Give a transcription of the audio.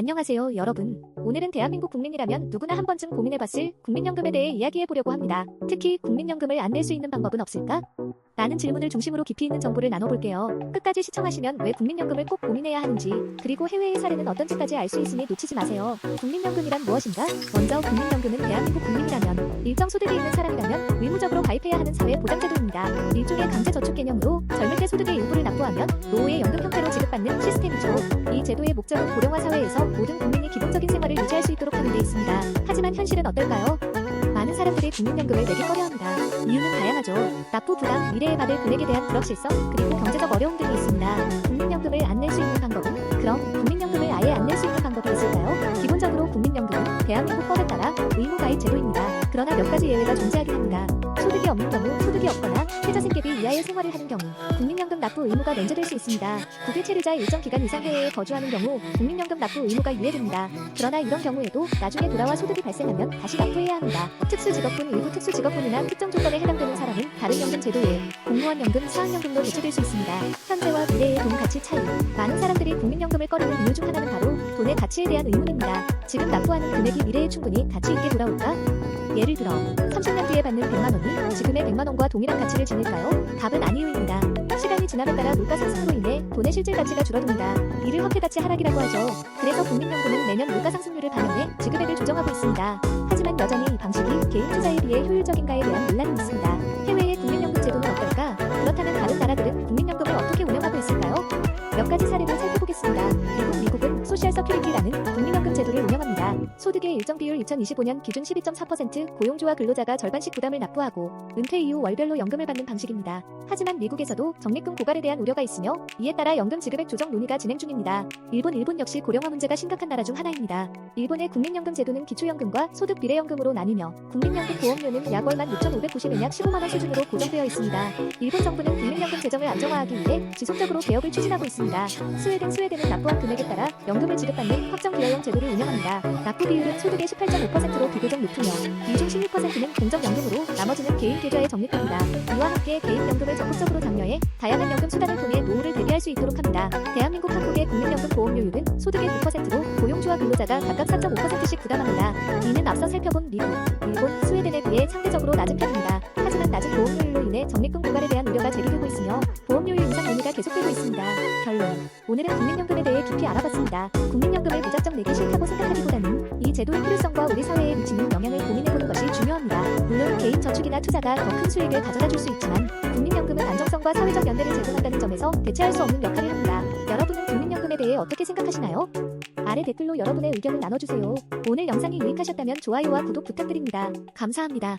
안녕하세요, 여러분. 오늘은 대한민국 국민이라면 누구나 한 번쯤 고민해봤을 국민연금에 대해 이야기해보려고 합니다. 특히 국민연금을 안 낼 수 있는 방법은 없을까? 라는 질문을 중심으로 깊이 있는 정보를 나눠볼게요. 끝까지 시청하시면 왜 국민연금을 꼭 고민해야 하는지, 그리고 해외의 사례는 어떤지까지 알 수 있으니 놓치지 마세요. 국민연금이란 무엇인가? 먼저 국민연금은 대한민국 국민이라면, 일정 소득이 있는 사람이라면 의무적으로 가입해야 하는 사회보장제도입니다. 일종의 강제저축 개념으로 젊을 때 소득의 일부를 납부하면 노후에 연금 형태로 지급받는 시스템이죠. 이 제도의 목적은 고령화 사회에서 모든 국민이 기본적인 생활을 유지할 수 있도록 하는 데 있습니다. 하지만 현실은 어떨까요? 많은 사람들이 국민연금을 내기 꺼려합니다. 이유는 다양하죠. 납부 부담, 미래에 받을 금액에 대한 불확실성, 그리고 경제적 어려움 등이 있습니다. 국민연금을 안 낼 수 있는 방법은? 그럼 국민연금을 아예 안 낼 수 있는 방법이 있을까요? 기본적으로 국민연금은 대한민국 법에 따라 의무가입 제도입니다. 그러나 몇 가지 예외가 존재하긴 합니다. 소득이 없는 경우, 소득이 없거나 최저생계비 이하의 생활을 하는 경우 국민연금 납부 의무가 면제될 수 있습니다. 국외 체류자 일정 기간 이상 해외에 거주하는 경우 국민연금 납부 의무가 유예됩니다. 그러나 이런 경우에도 나중에 돌아와 소득이 발생하면 다시 납부해야 합니다. 특수직업군, 일부 특수직업군이나 특정 조건에 해당되는 사람은 다른 연금 제도 외에 공무원 연금, 사학연금도 대체될 수 있습니다. 현재와 미래의 돈 가치 차이. 많은 사람들이 국민연금을 꺼리는 이유 중 하나는 바로 돈의 가치에 대한 의문입니다. 지금 납부하는 금액이 미래에 충분히 가치 있게 돌아올까? 예를 들어 30년 뒤에 받는 100만 원이 지금의 100만 원과 동일한 가치를 지닐까요? 답은 아니요입니다. 시간이 지남에 따라 물가 상승으로 인해 돈의 실질 가치가 줄어듭니다. 이를 화폐가치 하락이라고 하죠. 그래서 국민연금은 매년 물가 상승률을 반영해 지급액을 조정하고 있습니다. 하지만 여전히 이 방식이 개인 투자에 비해 효율적인가에 대한 논란이 있습니다. 해외의 국민연금 제도는 어떨까? 그렇다면 다른 나라들은 국민연금을 어떻게 운영하고 있을까요? 몇 가지 사례를 살펴보겠습니다. 미국은 소셜 서큐리티라는 국민연금 제도를 운영합니다. 소득의 일정 비율 2025년 기준 12.4%, 고용주와 근로자가 절반씩 부담을 납부하고 은퇴 이후 월별로 연금을 받는 방식입니다. 하지만 미국에서도 적립금 고갈에 대한 우려가 있으며 이에 따라 연금 지급액 조정 논의가 진행 중입니다. 일본 역시 고령화 문제가 심각한 나라 중 하나입니다. 일본의 국민연금 제도는 기초연금과 소득 비례연금으로 나뉘며 국민연금 보험료는 약 월만 6,590엔 약 15만 원 수준으로 고정되어 있습니다. 일본 정부는 국민연금 재정을 안정화하기 위해 지속적으로 개혁을 추진하고 있습니다. 스웨덴은 납부한 금액에 따라 연금을 지급받는 확정 기여형 제도를 운영합니다. 납부 비율은 소득의 18.5%로 비교적 높으며 이 중 16%는 공적연금으로 나머지는 개인 계좌에 적립됩니다. 이와 함께 개인연금을 적극적으로 장려해 다양한 연금 수단을 통해 노후를 대비할 수 있도록 합니다. 대한민국 한국의 국민연금 보험료율은 소득의 9%로 고용주와 근로자가 각각 4.5%씩 부담합니다. 이는 앞서 살펴본 미국, 일본, 스웨덴에 비해 상대적으로 낮은 편입니다. 하지만 낮은 보험료율로 인해 적립금 고갈에 대한 우려가 제기되고 있으며 보험료율 인상 논의가 계속되고 있습니다. 결론. 오늘은 국민연금에 대해 깊이 알아봤습니다. 국민연금을 무작정 내기 싫다고 생각하기보다는 이 제도의 필요성과 우리 사회에 미치는 영향을 고민해보는 것이 중요합니다. 물론 개인 저축이나 투자가 더 큰 수익을 가져다줄 수 있지만 국민연금은 안정성과 사회적 연대를 제공한다는 점에서 대체할 수 없는 역할을 합니다. 여러분은 국민연금에 대해 어떻게 생각하시나요? 아래 댓글로 여러분의 의견을 나눠주세요. 오늘 영상이 유익하셨다면 좋아요와 구독 부탁드립니다. 감사합니다.